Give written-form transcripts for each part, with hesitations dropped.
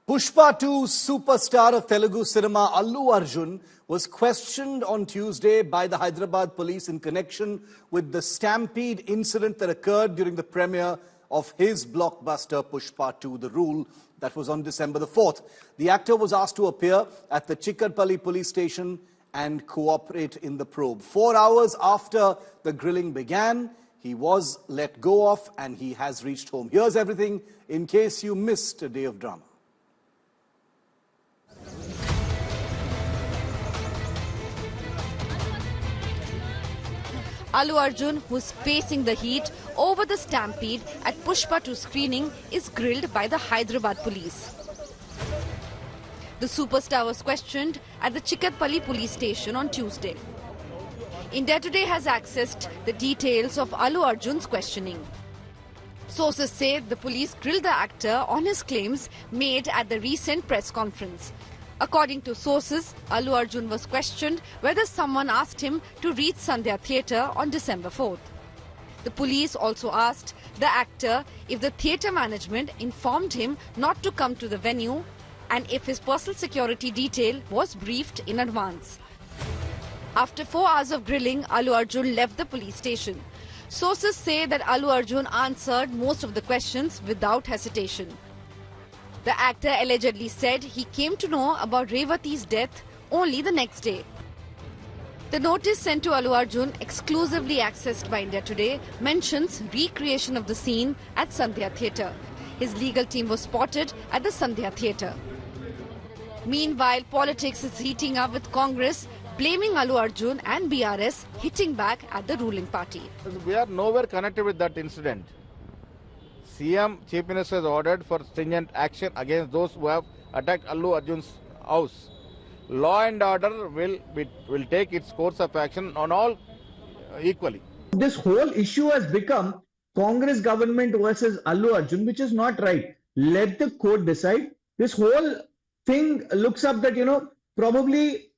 Pushpa 2 superstar of Telugu cinema Allu Arjun was questioned on Tuesday by the Hyderabad police in connection with the stampede incident that occurred during the premiere of his blockbuster Pushpa 2, The Rule, that was on December the 4th. The actor was asked to appear at the Chikkarpalli police station and cooperate in the probe. 4 hours after the grilling began, he was let go of and he has reached home. Here's everything in case you missed a day of drama. Allu Arjun, who's facing the heat over the stampede at Pushpa 2 screening, is grilled by the Hyderabad police. The superstar was questioned at the Chikkarpalli police station on Tuesday. India Today has accessed the details of Allu Arjun's questioning. Sources say the police grilled the actor on his claims made at the recent press conference. According to sources, Allu Arjun was questioned whether someone asked him to reach Sandhya Theatre on December 4th. The police also asked the actor if the theatre management informed him not to come to the venue and if his personal security detail was briefed in advance. After 4 hours of grilling, Allu Arjun left the police station. Sources say that Allu Arjun answered most of the questions without hesitation. The actor allegedly said he came to know about Revanthi's death only the next day. The notice sent to Allu Arjun, exclusively accessed by India Today, mentions recreation of the scene at Sandhya Theatre. His legal team was spotted at the Sandhya Theatre. Meanwhile, politics is heating up with Congress blaming Allu Arjun and BRS hitting back at the ruling party. We are nowhere connected with that incident. CM Chief Minister has ordered for stringent action against those who have attacked Allu Arjun's house. Law and order will take its course of action on all equally. This whole issue has become Congress government versus Allu Arjun, which is not right. Let the court decide. This whole thing looks up that, probably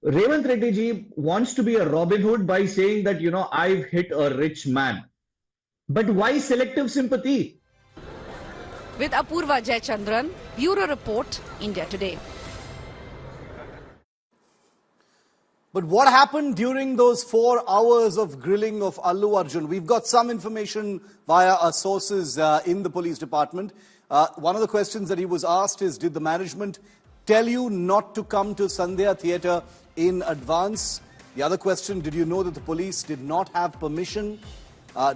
Revanth Reddy ji wants to be a Robin Hood by saying that, I've hit a rich man. But why selective sympathy? With Apurva Jayachandran, Bureau Report, India Today. But what happened during those 4 hours of grilling of Allu Arjun? We've got some information via our sources in the police department. One of the questions that he was asked is, did the management tell you not to come to Sandhya Theatre in advance? The other question, did you know that the police did not have permission?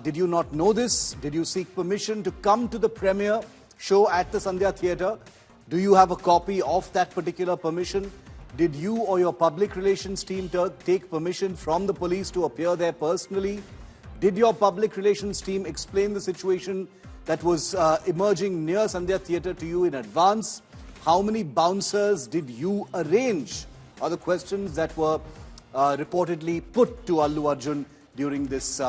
Did you not know this? Did you seek permission to come to the premiere show at the Sandhya Theatre? Do you have a copy of that particular permission? Did you or your public relations team take permission from the police to appear there personally? Did your public relations team explain the situation that was emerging near Sandhya Theatre to you in advance? How many bouncers did you arrange? Are the questions that were reportedly put to Allu Arjun during this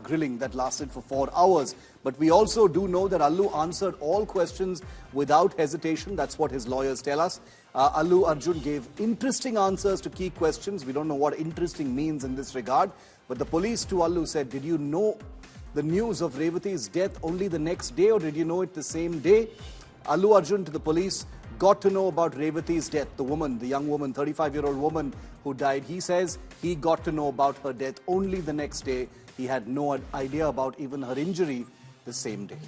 grilling that lasted for 4 hours. But we also do know that Allu answered all questions without hesitation. That's what his lawyers tell us. Allu Arjun gave interesting answers to key questions. We don't know what interesting means in this regard. But the police to Allu said, did you know the news of Revanthi's death only the next day or did you know it the same day? Allu Arjun to the police got to know about Revanthi's death, the young woman, 35-year-old woman who died. He says he got to know about her death only the next day. He had no idea about even her injury the same day.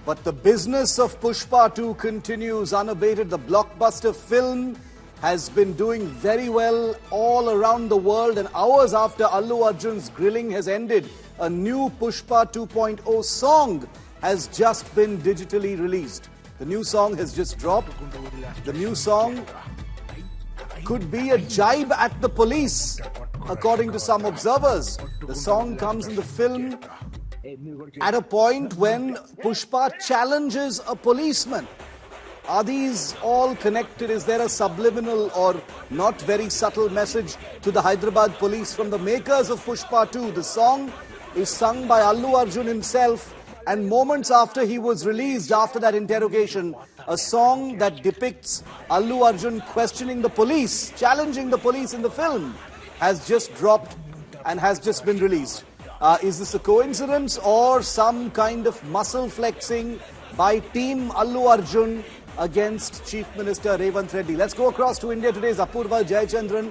But the business of Pushpa 2 continues unabated. The blockbuster film has been doing very well all around the world, and hours after Allu Arjun's grilling has ended, a new Pushpa 2.0 song has just been digitally released. The new song has just dropped. The new song could be a jibe at the police, according to some observers. The song comes in the film at a point when Pushpa challenges a policeman. Are these all connected? Is there a subliminal or not very subtle message to the Hyderabad police from the makers of Pushpa 2? The song is sung by Allu Arjun himself, and moments after he was released, after that interrogation, a song that depicts Allu Arjun questioning the police, challenging the police in the film, has just dropped and has just been released. Is this a coincidence or some kind of muscle flexing by Team Allu Arjun against Chief Minister Revanth Reddy? Let's go across to India Today's Apurva Jayachandran,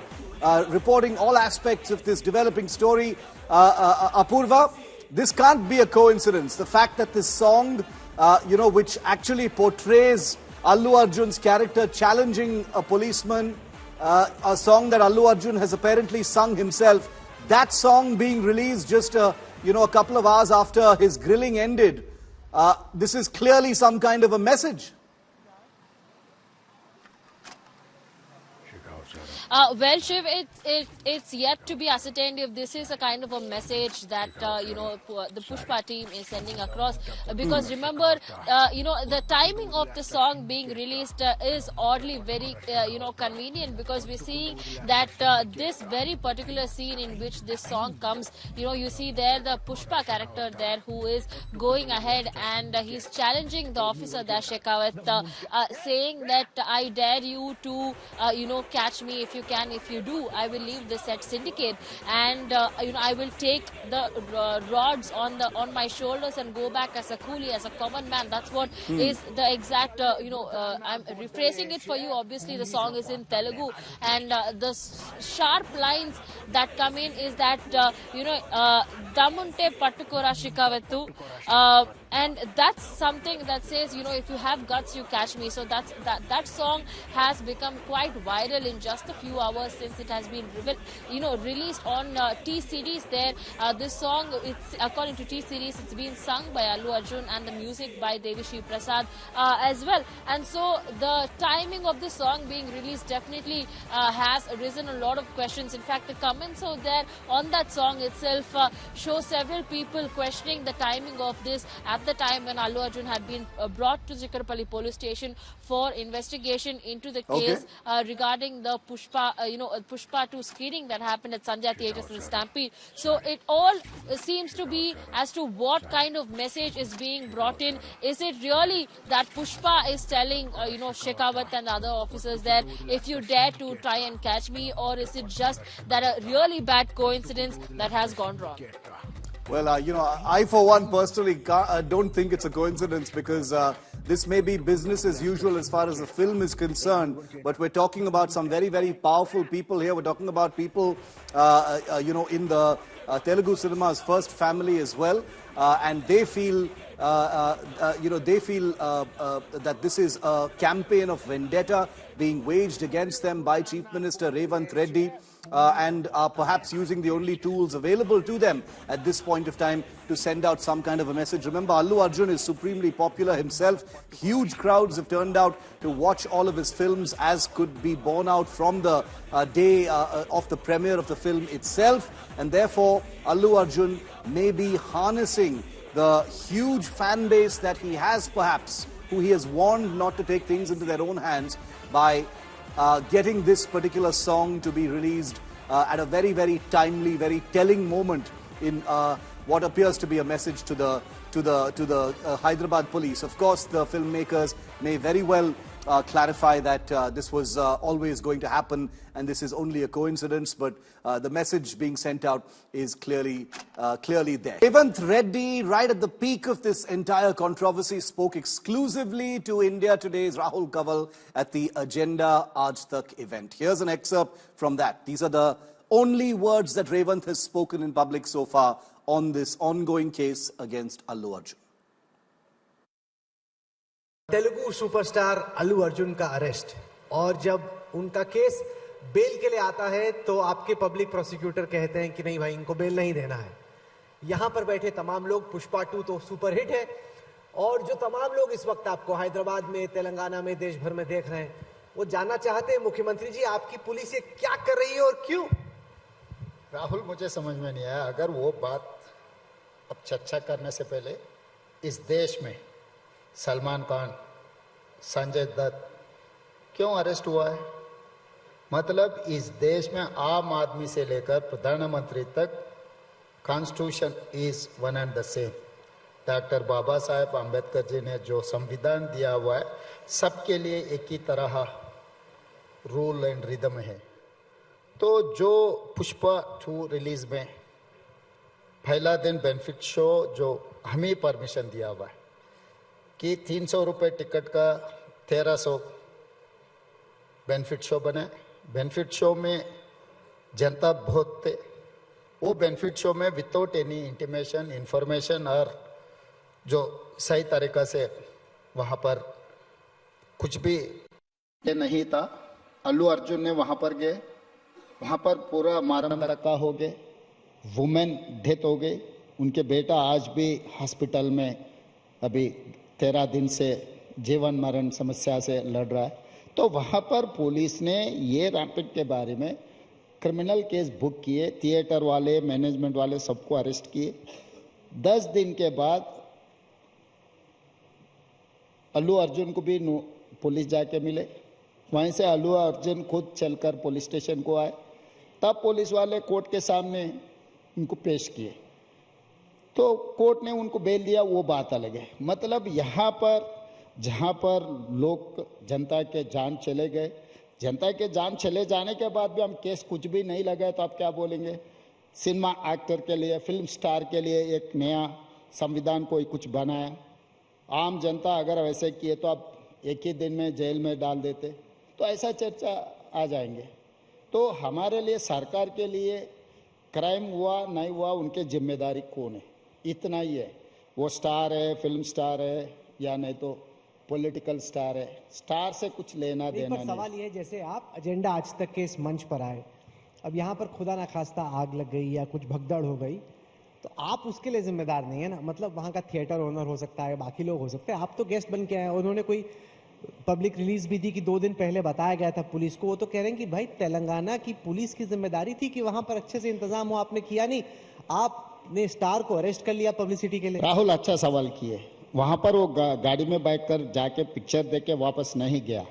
reporting all aspects of this developing story. Apurva, this can't be a coincidence. The fact that this song, which actually portrays Allu Arjun's character challenging a policeman, a song that Allu Arjun has apparently sung himself, that song being released just a couple of hours after his grilling ended, this is clearly some kind of a message. Well, Shiv, it's yet to be ascertained if this is a kind of a message that the Pushpa team is sending across. Because remember, the timing of the song being released is oddly very convenient, because we're seeing that this very particular scene in which this song comes, you see there the Pushpa character there who is going ahead and he's challenging the officer there, Shekhawat, saying that I dare you to catch me. If you can, if you do, I will leave the said syndicate, and I will take the rods on my shoulders and go back as a coolie, as a common man. That's what is the exact I'm rephrasing it for you. Obviously the song is in Telugu, and the sharp lines that come in is that damunte pattukora shikavettu, and that's something that says, if you have guts, you catch me. So that song has become quite viral in just a few hours since it has been released on T-Series there. This song, it's according to T-Series, it's been sung by Allu Arjun and the music by Devishi Prasad as well. And so the timing of the song being released definitely has arisen a lot of questions. In fact, the comments out there on that song itself show several people questioning the timing of this at the time when Allu Arjun had been brought to Chikarapalli police station for investigation into the case regarding the Pushpa 2 screening that happened at Sanjay Theatres and Stampede. So it all seems to be as to what kind of message is being brought in. Is it really that Pushpa is telling Shekhawat and other officers there, if you dare to try and catch me, or is it just that a really bad coincidence that has gone wrong? Well, I for one personally don't think it's a coincidence, because this may be business as usual as far as the film is concerned, but we're talking about some very, very powerful people here. We're talking about people, in the Telugu cinema's first family as well, and they feel, that this is a campaign of vendetta being waged against them by Chief Minister Revanth Reddy, and are perhaps using the only tools available to them at this point of time to send out some kind of a message. Remember, Allu Arjun is supremely popular himself. Huge crowds have turned out to watch all of his films, as could be borne out from the day of the premiere of the film itself. And therefore, Allu Arjun may be harnessing the huge fan base that he has, perhaps, who he has warned not to take things into their own hands, by getting this particular song to be released at a very, very timely, very telling moment in what appears to be a message to the Hyderabad police. Of course, the filmmakers may very well clarify that this was always going to happen and this is only a coincidence, but the message being sent out is clearly there. Revanth Reddy, right at the peak of this entire controversy, spoke exclusively to India Today's Rahul Kaval at the Agenda Aaj Tak event. Here's an excerpt from that. These are the only words that Revanth has spoken in public so far on this ongoing case against Allu Arjun. Telugu superstar Allu Arjun का arrest, और जब उनका case bell के लिए आता है तो आपके पब्लिक प्रोसिक्यूटर कहते हैं कि नहीं भाई, इनको बेल नहीं देना है। यहां पर बैठे तमाम लोग, पुष्पा 2 तो सुपरहिट है, और जो तमाम लोग इस वक्त आपको हैदराबाद में, तेलंगाना में, देश भर में देख रहे हैं, वो जानना चाहते हैं मुख्यमंत्री जी आपकी पुलिस ये क्या कर रही है और क्यों? राहुल, मुझे समझ में नहीं आया, अगर वो बात अब चर्चा करने से पहले इस देश में सलमान खान, संजय दत्त क्यों अरेस्ट हुआ है? मतलब इस देश में आम आदमी से लेकर प्रधानमंत्री तक constitution is one and the same. Doctor Baba Saheb Ambedkar ji ने जो संविधान दिया हुआ है, सबके लिए एक ही तरह रूल एंड रिदम है। तो जो पुष्पा 2 रिलीज में पहला दिन बेनिफिट शो जो हम ही परमिशन दिया हुआ है कि 300 रुपये टिकट का 1300 बेनिफिट शो बने। बेनिफिट शो में जनता बहुत थे। वो बेनिफिट शो में विदाउट एनी इंटीमेशन इंफॉर्मेशन और जो सही तरीका से वहाँ पर कुछ भी ये नहीं था। अल्लू अर्जुन ने वहाँ पर गए, वहाँ पर पूरा मारा धक्का हो गए, वुमेन डेथ हो गई। उनके बेटा आज भी हॉस्पिटल में अभी 13 दिन से जीवन मरण समस्या से लड़ रहा है। तो वहाँ पर पुलिस ने ये रैम्पेड के बारे में क्रिमिनल केस बुक किए, थिएटर वाले मैनेजमेंट वाले सबको अरेस्ट किए। 10 दिन के बाद अल्लू अर्जुन को भी पुलिस जाके मिले। वहीं से अल्लू अर्जुन खुद चलकर पुलिस स्टेशन को आए। तब पुलिस वाले कोर्ट के सामने उनको पेश किए तो कोर्ट ने उनको बेल दिया, वो बात अलग है। मतलब यहाँ पर जहाँ पर लोग जनता के जान चले गए, जनता के जान चले जाने के बाद भी हम केस कुछ भी नहीं लगाए तो आप क्या बोलेंगे? सिनेमा एक्टर के लिए, फिल्म स्टार के लिए एक नया संविधान कोई कुछ बनाया। आम जनता अगर वैसे किए तो आप एक ही दिन में जेल में डाल देते, तो ऐसा चर्चा आ जाएंगे। तो हमारे लिए, सरकार के लिए क्राइम हुआ नहीं हुआ उनके जिम्मेदारी कौन है, इतना ही है। वो स्टार है, फिल्म स्टार है या नहीं तो पॉलिटिकल स्टार है, स्टार से कुछ लेना देना नहीं। सवाल ये है, जैसे आप एजेंडा आज तक के इस मंच पर आए, अब यहाँ पर खुदा ना खास्ता आग लग गई या कुछ भगदड़ हो गई तो आप उसके लिए जिम्मेदार नहीं है ना। मतलब वहाँ का थिएटर ओनर हो सकता है, बाकी लोग हो सकते हैं, आप तो गेस्ट बन के आए। उन्होंने कोई पब्लिक रिलीज भी दी कि 2 दिन पहले बताया गया था पुलिस को। वो तो कह रहे हैं कि भाई तेलंगाना की पुलिस की जिम्मेदारी थी कि वहां पर अच्छे से इंतजाम हो, आपने किया नहीं, आपने स्टार को अरेस्ट कर लिया पब्लिसिटी के लिए। राहुल अच्छा सवाल किए। वहां पर वो गाड़ी में बैठकर जाके पिक्चर देख के वापस नहीं गया,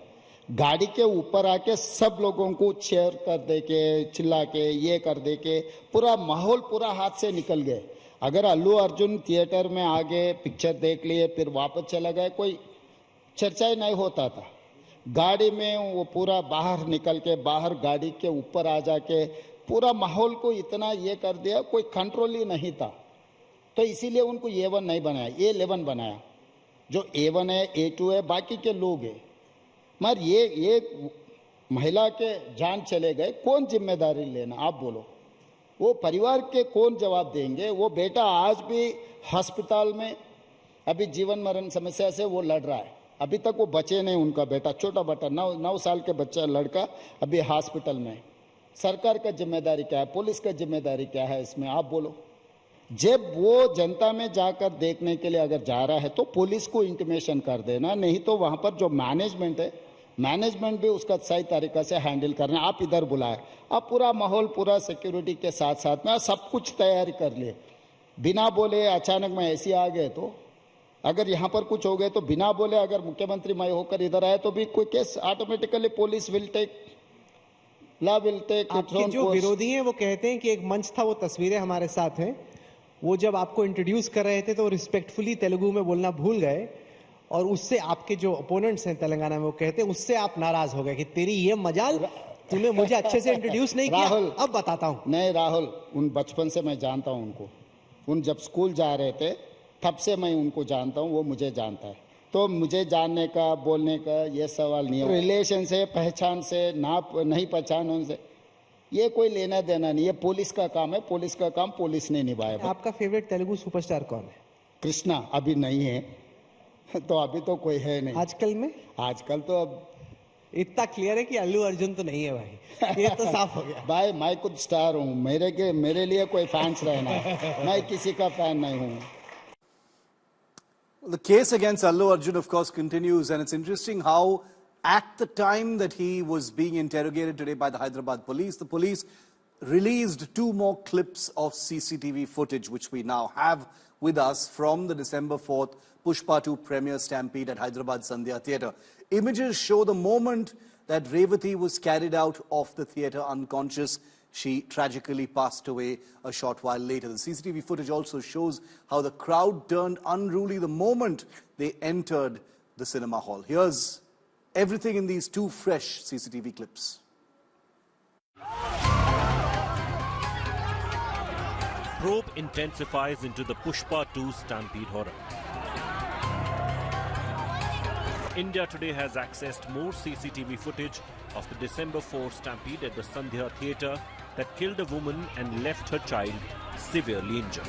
गाड़ी के ऊपर आके सब लोगों को चेयर कर दे के, चिल्ला के, ये कर दे के पूरा माहौल पूरा हाथ से निकल गए। अगर अल्लू अर्जुन थिएटर में आ गए, पिक्चर देख लिए, फिर वापस चला गए, कोई चर्चा ही नहीं होता था। गाड़ी में वो पूरा बाहर निकल के, बाहर गाड़ी के ऊपर आ जाके पूरा माहौल को इतना ये कर दिया, कोई कंट्रोल ही नहीं था। तो इसीलिए उनको A1 नहीं बनाया, A11 बनाया। जो A1 है, A2 है, बाकी के लोग हैं। मगर ये महिला के जान चले गए, कौन जिम्मेदारी लेना, आप बोलो? वो परिवार के कौन जवाब देंगे? वो बेटा आज भी हॉस्पिटल में अभी जीवन मरण समस्या से वो लड़ रहा है। अभी तक वो बचे नहीं, उनका बेटा, छोटा बेटा, 9 साल के बच्चा लड़का अभी हॉस्पिटल में। सरकार का जिम्मेदारी क्या है, पुलिस का जिम्मेदारी क्या है इसमें, आप बोलो? जब वो जनता में जाकर देखने के लिए अगर जा रहा है तो पुलिस को इंटीमेशन कर देना, नहीं तो वहां पर जो मैनेजमेंट है, मैनेजमेंट भी उसका सही तरीका से हैंडल करना। आप इधर बुलाए, आप पूरा माहौल, पूरा सिक्योरिटी के साथ साथ में सब कुछ तैयारी कर लिए, बिना बोले अचानक में ऐसे आ गए तो, अगर यहाँ पर कुछ हो गए तो बिना बोले अगर मुख्यमंत्री मैं होकर इधर आए तो भी कोई case automatically police will take, law will take. आपके जो विरोधी हैं वो कहते हैं कि एक मंच था, वो तस्वीरें हमारे साथ हैं, वो जब आपको इंट्रोड्यूस कर रहे थे तो रिस्पेक्टफुली तेलुगु में बोलना भूल गए और उससे आपके जो ओपोनेंट्स हैं तेलंगाना में वो कहते हैं उससे आप नाराज हो गए कि तेरी ये मजाल, तूने मुझे अच्छे से इंट्रोड्यूस नहीं किया। राहुल, अब बताता हूं। नहीं राहुल, उन बचपन से मैं जानता हूं उनको, उन जब स्कूल जा रहे थे तब से मैं उनको जानता हूं, वो मुझे जानता है। तो मुझे जानने का, बोलने का ये सवाल नहीं है। रिलेशन से, पहचान से, ना नहीं पहचान उनसे ये कोई लेना देना नहीं है। पुलिस का काम है, पुलिस का काम पुलिस ने निभाया। आपका फेवरेट तेलुगु सुपरस्टार कौन है? कृष्णा अभी नहीं है, तो अभी तो कोई है नहीं। आजकल में? आजकल तो अब इतना क्लियर है कि अल्लू अर्जुन तो नहीं है भाई, ये तो साफ हो गया। भाई मैं खुद स्टार हूँ, मेरे लिए कोई फैंस रहना है, मैं किसी का फैन नहीं हूँ। The case against Allu Arjun, of course, continues, and it's interesting how at the time that he was being interrogated today by the Hyderabad police, the police released 2 more clips of CCTV footage, which we now have with us from the December 4th Pushpa 2 premiere stampede at Hyderabad Sandhya Theatre. Images show the moment that Revanth was carried out of the theatre unconscious. She tragically passed away a short while later. The CCTV footage also shows how the crowd turned unruly the moment they entered the cinema hall. Here's everything in these 2 fresh CCTV clips. probe intensifies into the Pushpa 2 stampede horror. India Today has accessed more CCTV footage of the December 4 stampede at the Sandhya theatre that killed a woman and left her child severely injured.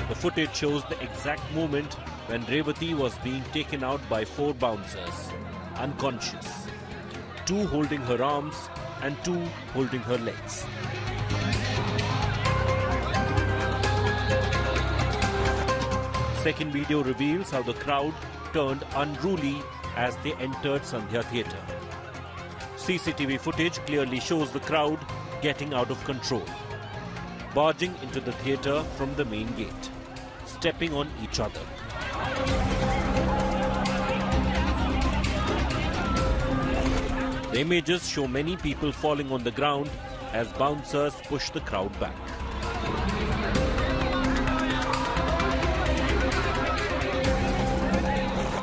The footage shows the exact moment when Revanth was being taken out by 4 bouncers, unconscious, 2 holding her arms and 2 holding her legs. Second video reveals how the crowd turned unruly as they entered Sandhya theatre. CCTV footage clearly shows the crowd getting out of control, barging into the theatre from the main gate, stepping on each other. The images show many people falling on the ground as bouncers push the crowd back.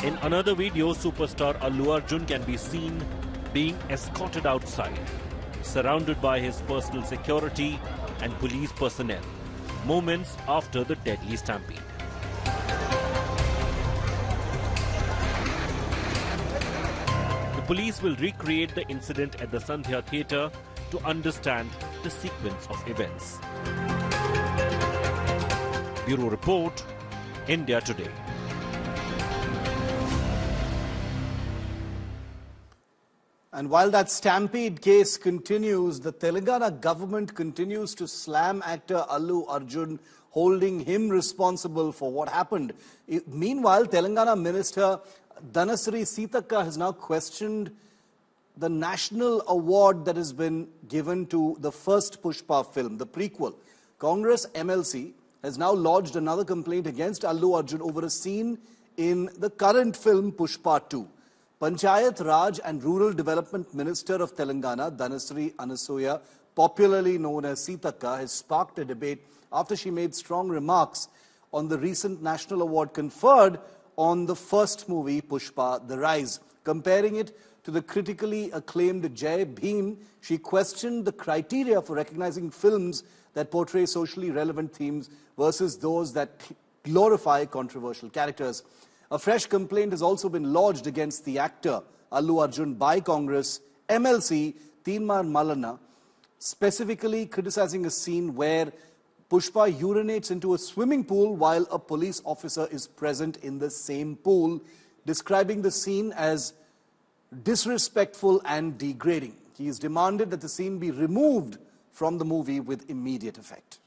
In another video, superstar Allu Arjun can be seen being escorted outside, surrounded by his personal security and police personnel, moments after the deadly stampede. The police will recreate the incident at the Sandhya theatre to understand the sequence of events. Bureau Report, India Today. And while that stampede case continues, the Telangana government continues to slam actor Allu Arjun, holding him responsible for what happened. Meanwhile, Telangana Minister Dhanasri Sitaka has now questioned the national award that has been given to the first Pushpa film, the prequel. Congress MLC has now lodged another complaint against Allu Arjun over a scene in the current film Pushpa 2. Panchayat Raj and Rural Development Minister of Telangana, Dhanasri Anasuya, popularly known as Sitaka, has sparked a debate after she made strong remarks on the recent national award conferred on the first movie, Pushpa, The Rise. Comparing it to the critically acclaimed Jai Bhim, she questioned the criteria for recognizing films that portray socially relevant themes versus those that glorify controversial characters. A fresh complaint has also been lodged against the actor Allu Arjun by Congress MLC Teenmar Malana, specifically criticizing a scene where Pushpa urinates into a swimming pool while a police officer is present in the same pool, describing the scene as disrespectful and degrading. He has demanded that the scene be removed from the movie with immediate effect.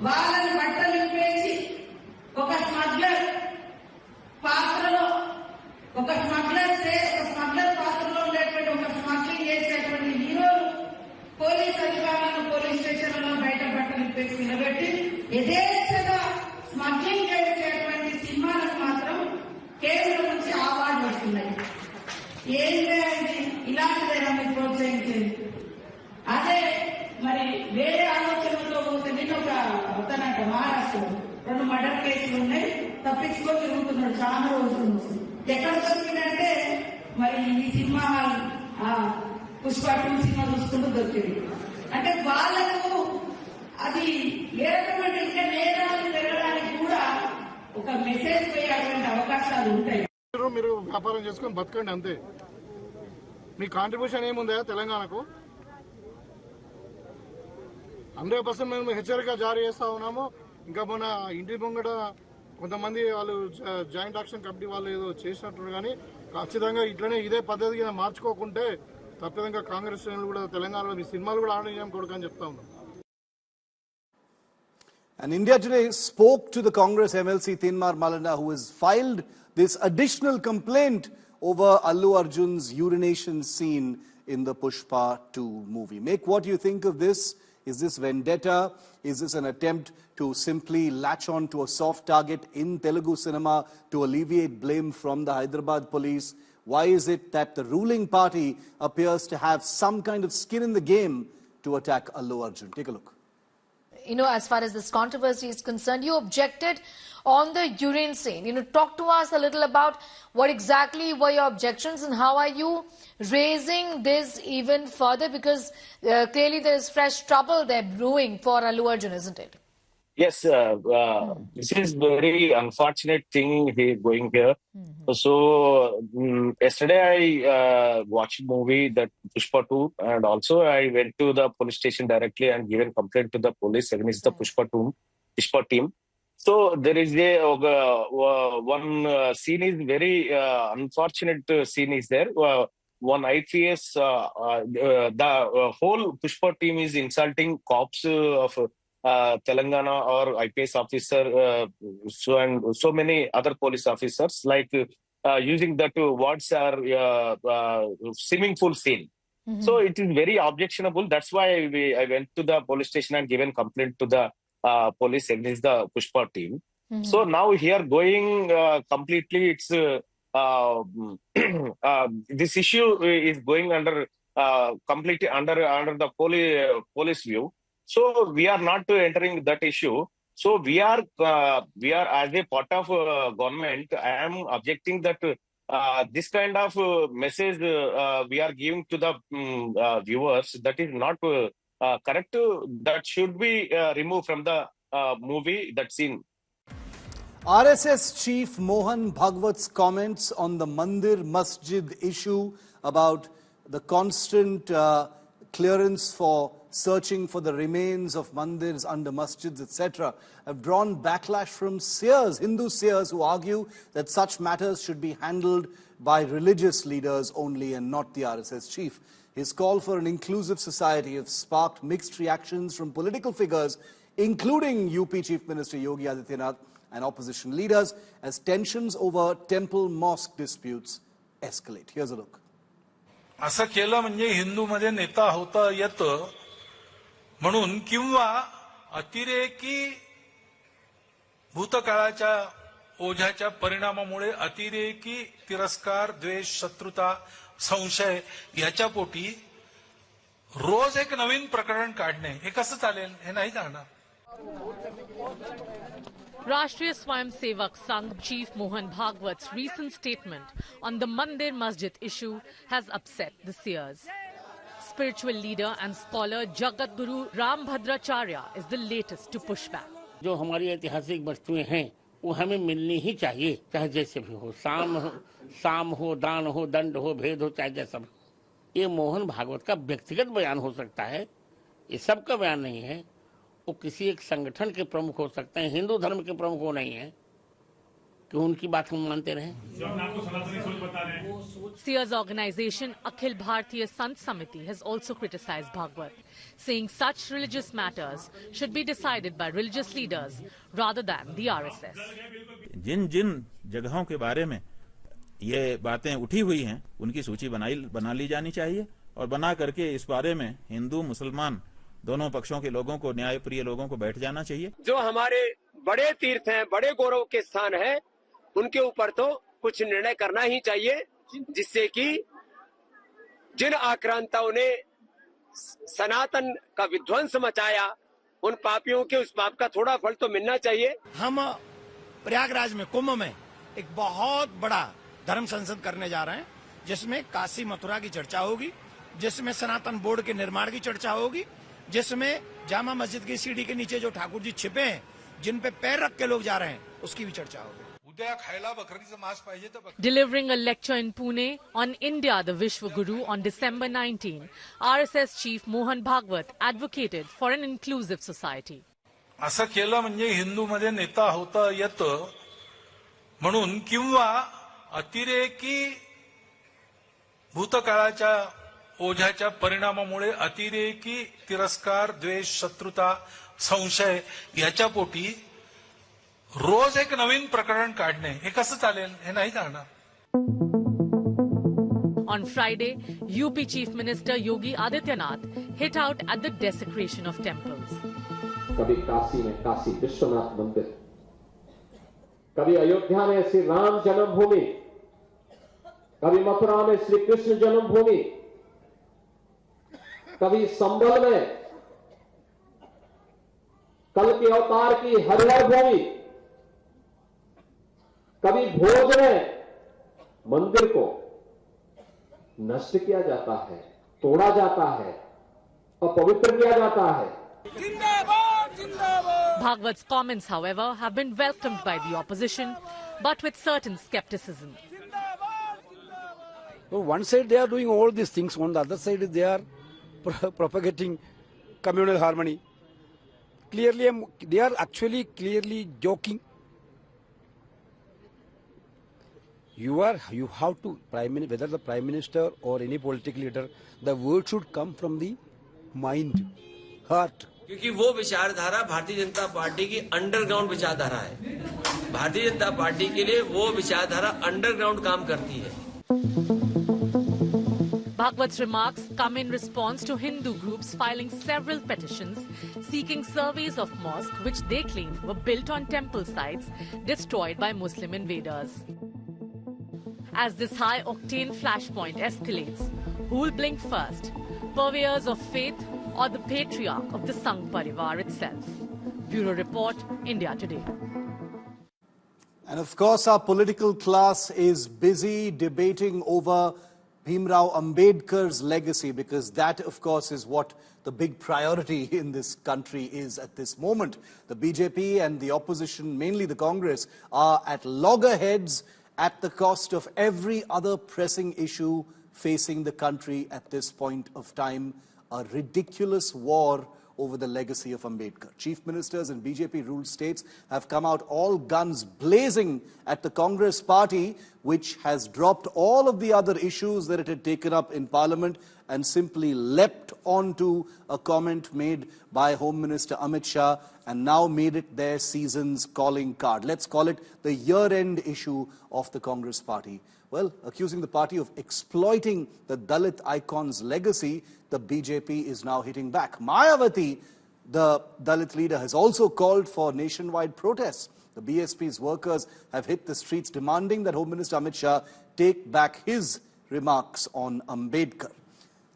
వాళ్ళని బట్టలు ఇప్పేసి ఒక smuggler పాత్రలో ఒక smuggler పాత్రలో ఉండేటువంటి ఒక smuggling చేసేటువంటి హీరోలు పోలీస్ అధికారులను పోలీస్ స్టేషన్లలో బయట బట్టలు ఇప్పేసి నిలబెట్టి యథేచ్ఛగా స్మగ్లింగ్ చేసేటువంటి సినిమాలకు మాత్రం కేంద్రం నుంచి అవార్డు వస్తున్నాయి. ఏంటి ఇలాంటిదైనా మీరు ప్రోత్సహించేది? అదే మరి వేరే ఆలోచనలో పోతే నేను ఒక మహారాష్ట్రలో 2 మర్డర్ కేసులు ఉన్నాయి, తప్పించుకొని తిరుగుతున్నాడు చాలా రోజుల నుంచి. ఎక్కడ దొరికిందంటే మరి ఈ సినిమా పుష్ప 2 సినిమా చూసుకుంటూ దొరికింది. అంటే వాళ్ళకు అది ఏ రకమైన ఇంకా నేరాలు పెరగడానికి కూడా ఒక మెసేజ్ పోయేటువంటి అవకాశాలు ఉంటాయి. మీరు వ్యాపారం చేసుకొని బతకండి అంతే. మీ కాంట్రిబ్యూషన్ ఏముందా తెలంగాణకు? 100% మేము హెచ్చరిక జారీ చేస్తా ఉన్నాము. ఇంకా మొన్న ఇంటి ముంగట కొంతమంది వాళ్ళు జాయింట్ యాక్షన్ కమిటీ వాళ్ళు ఏదో చేసినట్టు, కానీ ఖచ్చితంగా ఇట్లనే ఇదే పద్ధతిగా మార్చుకోకుంటే తప్పదంగా కాంగ్రెస్ శ్రేణులు కూడా తెలంగాణలో మీ సినిమాలు కూడా ఆడడం కొడుకని చెప్తా ఉన్నాం. And India Today spoke to the Congress MLC Teenmar Malana, who has filed this additional complaint over Allu Arjun's urination scene in the Pushpa 2 movie. Make what you think of this. Is this vendetta? Is this an attempt to simply latch on to a soft target in Telugu cinema to alleviate blame from the Hyderabad police? Why is it that the ruling party appears to have some kind of skin in the game to attack Allu Arjun? Take a look. as far as this controversy is concerned. You objected on the urine scene. Talk to us a little about what exactly were your objections and how are you raising this even further, because clearly there is fresh trouble there brewing for Allu Arjun, isn't it? Yes, this is very unfortunate thing going here. So yesterday I watched movie that Pushpa 2, and also I went to the police station directly and given complaint to the police against the Pushpa team. So there is one scene is very unfortunate scene is there. One IPS, the whole Pushpa team is insulting cops of Telangana or IPS officer, so many other police officers, like using that words are swimming pool scene. So it is very objectionable. That's why I went to the police station and given complaint to the police against the Pushpa team. So now here going completely, it's this issue is going under completely under the police view. So we are not entering that issue. So we are as a part of government. I am objecting that this kind of message we are giving to the viewers, that is not correct. That should be removed from the movie, that scene. RSS Chief Mohan Bhagwat's comments on the Mandir Masjid issue about the constant clearance for searching for the remains of mandirs under masjids, etc., have drawn backlash from seers, Hindu seers, who argue that such matters should be handled by religious leaders only and not the RSS chief. His call for an inclusive society has sparked mixed reactions from political figures, including UP Chief Minister Yogi Adityanath and opposition leaders, as tensions over temple-mosque disputes escalate. Here's a look. असं केलं म्हणजे हिंदूमध्ये नेता होता येतं म्हणून, किंवा अतिरेकी भूतकाळाच्या ओझ्याच्या परिणामामुळे अतिरेकी तिरस्कार, द्वेष, शत्रुता, संशय याच्या पोटी रोज एक नवीन प्रकरण काढणे हे कसं चालेल? हे नाही चालणार. Rashtriya Swayamsevak Sangh Chief Mohan Bhagwat's recent statement on the Mandir Masjid issue has upset the seers. Spiritual leader and scholar Jagat Guru Ram Bhadracharya is the latest to push back. जो हमारी ऐतिहासिक वस्तुएं हैं वो हमें मिलनी ही चाहिए, चाहे जैसे भी हो, साम हो, दान हो, दंड हो, भेद हो, चाहे जैसा भी हो। ये मोहन भागवत का व्यक्तिगत बयान हो सकता है, ये सबका बयान नहीं है। वो किसी एक संगठन के प्रमुख हो सकते हैं, हिंदू धर्म के प्रमुख वो नहीं है कि उनकी बात हम मानते रहें। Seers organization Akhil Bharatiya Sant Samiti has also criticized Bhagwat, saying such religious matters should be decided by religious leaders rather than the RSS. जिन जिन जगहों के बारे में ये बातें उठी हुई हैं, उनकी सूची बना ली जानी चाहिए और बना करके इस बारे में हिंदू मुसलमान दोनों पक्षों के लोगों को, न्याय प्रिय लोगों को बैठ जाना चाहिए। जो हमारे बड़े तीर्थ हैं, बड़े गौरव के स्थान हैं, उनके ऊपर तो कुछ निर्णय करना ही चाहिए, जिससे कि जिन आक्रांताओं ने सनातन का विध्वंस मचाया, उन पापियों के उस पाप का थोड़ा फल तो मिलना चाहिए। हम प्रयागराज में कुंभ में एक बहुत बड़ा धर्म संसद करने जा रहे हैं, जिसमें काशी मथुरा की चर्चा होगी, जिसमें सनातन बोर्ड के निर्माण की चर्चा होगी, जिसमें जामा मस्जिद की सीढ़ी के नीचे जो ठाकुर जी छिपे हैं, जिन पे पैर रख के लोग जा रहे हैं, उसकी भी चर्चा होगी। Delivering a lecture in Pune on India, the Vishwa Guru, on December 19, RSS Chief Mohan Bhagwat advocated for an inclusive society. असं केलं म्हणजे हिंदूमध्ये नेता होता येतं म्हणून, किंवा अतिरेकी भूतकाळाच्या ओझ्याच्या परिणामामुळे अतिरेकी तिरस्कार, द्वेष, शत्रुता, संशय याच्या पोटी रोज एक नवीन प्रकरण काढणे हे कसं चालेल? हे नाही चालणार. On Friday, UP Chief Minister Yogi Adityanath hit out at the desecration of temples. कभी काशी में काशी विश्वनाथ मंदिर, कभी अयोध्या में श्री राम जन्मभूमि, कभी मथुरा में श्री कृष्ण जन्मभूमि, कभी संबल में कल के अवतार की हरिहर भूमि, कभी भोज में मंदिर को नष्ट किया जाता है, तोड़ा जाता है, अपवित्र किया जाता है। Bhagwat's comments, however, have been welcomed by the opposition, but with certain skepticism. So one side they are doing all these things, on the other side they are propagating communal harmony. Clearly, they are actually clearly joking. You have to, whether the Prime Minister or any political leader, the word should come from the mind, heart. क्योंकि वो विचारधारा Bharatiya Janata party की underground विचारधारा है। Bharatiya Janata party के लिए वो विचारधारा अंडरग्राउंड काम करती है। Bhagwat's remarks come in response to Hindu groups filing several petitions seeking surveys of mosques which they claim were built on temple sites destroyed by Muslim invaders. As this high-octane flashpoint escalates, who will blink first? Purveyors of faith or the patriarch of the Sangh Parivar itself? Bureau Report, India Today. And of course, our political class is busy debating over Bhimrao Ambedkar's legacy, because that, of course, is what the big priority in this country is at this moment. The BJP and the opposition, mainly the Congress, are at loggerheads at the cost of every other pressing issue facing the country at this point of time, a ridiculous war over the legacy of Ambedkar. Chief ministers in BJP-ruled states have come out all guns blazing at the Congress party, which has dropped all of the other issues that it had taken up in Parliament and simply leapt onto a comment made by Home Minister Amit Shah and now made it their season's calling card. Let's call it the year-end issue of the Congress party. Well, accusing the party of exploiting the Dalit icon's legacy, the BJP is now hitting back. Mayawati, the Dalit leader, has also called for nationwide protests. The BSP's workers have hit the streets demanding that Home Minister Amit Shah take back his remarks on Ambedkar.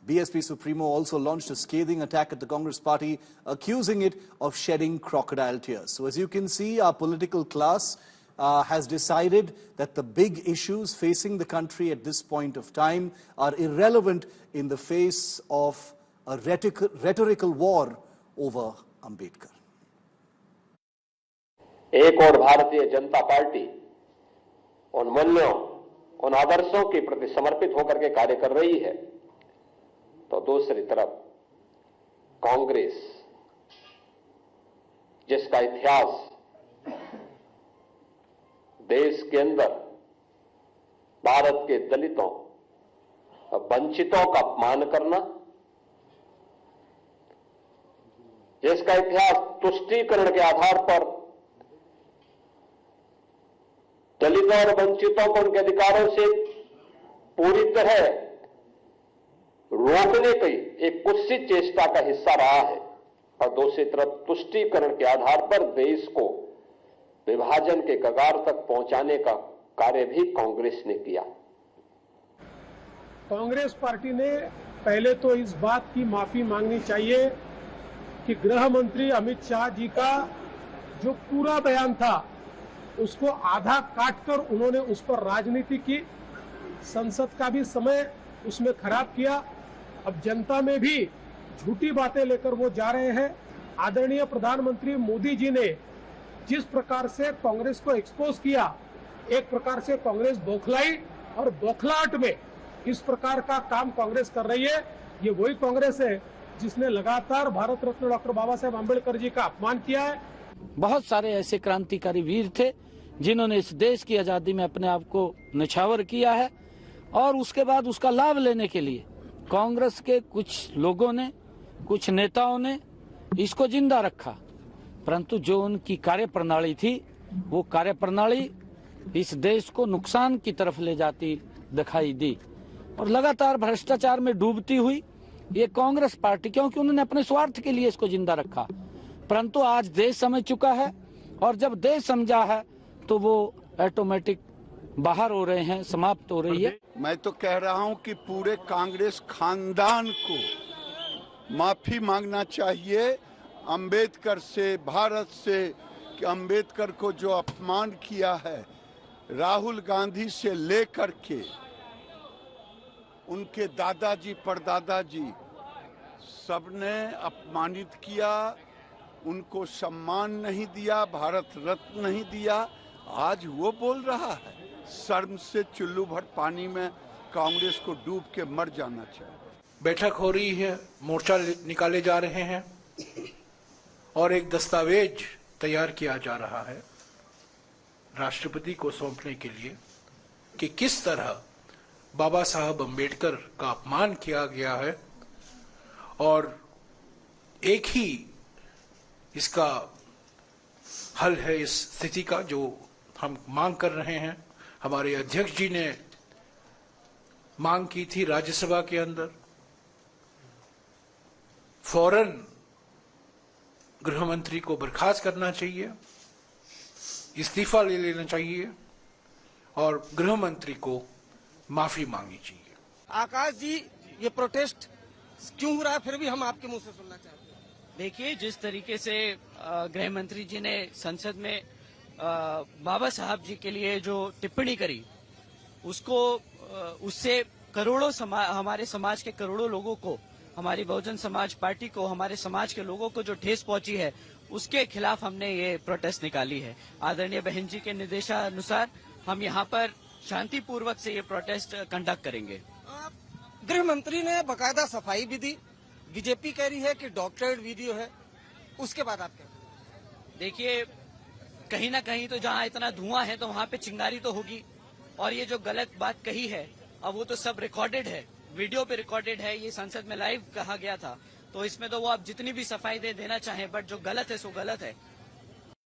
BSP Supremo also launched a scathing attack at the Congress party, accusing it of shedding crocodile tears. So as you can see, our political class has decided that the big issues facing the country at this point of time are irrelevant in the face of a rhetorical war over Ambedkar. एक और Bharatiya Janata party उन मूल्यों, उन आदर्शों के प्रति समर्पित होकर के कार्य कर रही है, तो दूसरी तरफ कांग्रेस, जिसका इतिहास देश के अंदर भारत के दलितों, वंचितों का अपमान करना, जिसका इतिहास तुष्टीकरण के आधार पर दलितों और वंचितों को उनके अधिकारों से पूरी तरह रोकने की एक कुत्सित चेष्टा का हिस्सा रहा है, और दूसरी तरफ तुष्टीकरण के आधार पर देश को विभाजन के कगार तक पहुंचाने का कार्य भी कांग्रेस ने किया। कांग्रेस पार्टी ने पहले तो इस बात की माफी मांगनी चाहिए कि गृह मंत्री अमित शाह जी का जो पूरा बयान था उसको आधा काटकर उन्होंने उस पर राजनीति की, संसद का भी समय उसमें खराब किया। अब जनता में भी झूठी बातें लेकर वो जा रहे हैं। आदरणीय प्रधानमंत्री मोदी जी ने जिस प्रकार से कांग्रेस को एक्सपोज किया, एक प्रकार से कांग्रेस बौखलाई, और बौखलाहट में इस प्रकार का काम कांग्रेस कर रही है। ये वही कांग्रेस है जिसने लगातार भारत रत्न डॉक्टर बाबा साहेब आम्बेडकर जी का अपमान किया है। बहुत सारे ऐसे क्रांतिकारी वीर थे जिन्होंने इस देश की आजादी में अपने आप को न्यौछावर किया है, और उसके बाद उसका लाभ लेने के लिए कांग्रेस के कुछ लोगों ने, कुछ नेताओं ने इसको जिंदा रखा, परंतु जो उनकी कार्यप्रणाली थी वो कार्यप्रणाली इस देश को नुकसान की तरफ ले जाती दिखाई दी, और लगातार भ्रष्टाचार में डूबती हुई ये कांग्रेस पार्टी, क्योंकि उन्होंने अपने स्वार्थ के लिए इसको जिंदा रखा। परंतु आज देश समझ चुका है, और जब देश समझा है तो वो ऑटोमेटिक बाहर हो रहे हैं, समाप्त हो रही है। मैं तो कह रहा हूं कि पूरे कांग्रेस खानदान को माफी मांगना चाहिए अंबेडकर से, भारत से, कि अंबेडकर को जो अपमान किया है, राहुल गांधी से लेकर के उनके दादाजी परदादाजी सबने अपमानित किया, उनको सम्मान नहीं दिया, भारत रत्न नहीं दिया। आज वो बोल रहा है शर्म से चुल्लू भर पानी में कांग्रेस को डूब के मर जाना चाहिए। बैठक हो रही है, मोर्चा निकाले जा रहे हैं और एक दस्तावेज तैयार किया जा रहा है राष्ट्रपति को सौंपने के लिए कि किस तरह बाबा साहब अम्बेडकर का अपमान किया गया है और एक ही इसका हल है इस स्थिति का जो हम मांग कर रहे हैं। हमारे अध्यक्ष जी ने मांग की थी राज्यसभा के अंदर, फौरन गृह मंत्री को बर्खास्त करना चाहिए, इस्तीफा ले लेना चाहिए और गृह मंत्री को माफी मांगनी चाहिए। आकाश जी, ये प्रोटेस्ट क्यों हो रहा है, फिर भी हम आपके मुंह से सुनना चाहते हैं। देखिए, जिस तरीके से गृह मंत्री जी ने संसद में बाबा साहब जी के लिए जो टिप्पणी करी, उससे करोड़ों हमारे समाज के करोड़ों लोगों को, हमारी बहुजन समाज पार्टी को, हमारे समाज के लोगों को जो ठेस पहुंची है, उसके खिलाफ हमने ये प्रोटेस्ट निकाली है। आदरणीय बहन जी के निर्देशानुसार हम यहाँ पर शांतिपूर्वक से ये प्रोटेस्ट कंडक्ट करेंगे। गृह मंत्री ने बकायदा सफाई भी दी, बीजेपी कह रही है कि डॉक्टरेट वीडियो है, उसके बाद आप क्या? देखिए, कहीं ना कहीं तो जहाँ इतना धुआं है तो वहाँ पे चिंगारी तो होगी, और ये जो गलत बात कही है अब वो तो सब रिकॉर्डेड है, वीडियो पे रिकॉर्डेड है, ये संसद में लाइव कहा गया था, तो इसमें तो वो आप जितनी भी सफाई देना चाहें, बट जो गलत है सो गलत है।